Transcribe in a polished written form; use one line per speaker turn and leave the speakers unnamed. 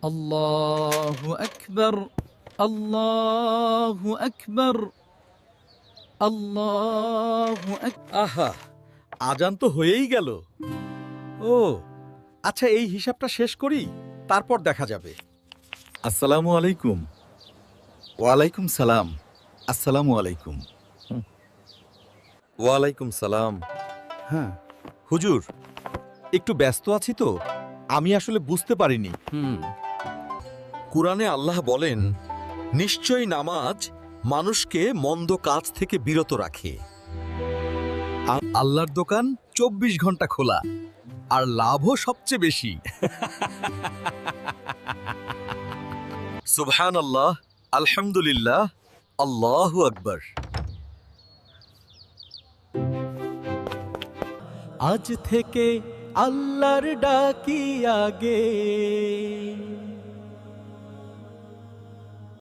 আল্লাহু আকবার, আল্লাহু আকবার, আল্লাহু আকবার।
আহা, আজান তো হয়েই গেল। ও আচ্ছা, এই হিসাবটা শেষ করি, তারপর দেখা যাবে। আসসালামু আলাইকুম। ওয়ালাইকুম সালাম। আসসালামু আলাইকুম।
ওয়ালাইকুম সালাম।
হ্যাঁ হুজুর, একটু ব্যস্ত আছি তো, আমি আসলে বুঝতে পারিনি।
কুরআনে আল্লাহ বলেন, নিশ্চয়ই নামাজ মানুষকে মন্দ কাজ থেকে বিরত রাখে।
আল্লাহর দোকান 24 ঘন্টা খোলা, আর লাভও সবচেয়ে বেশি। সুবহানাল্লাহ, আলহামদুলিল্লাহ, আল্লাহু আকবার।
আজ থেকে আল্লাহর ডাকি আগে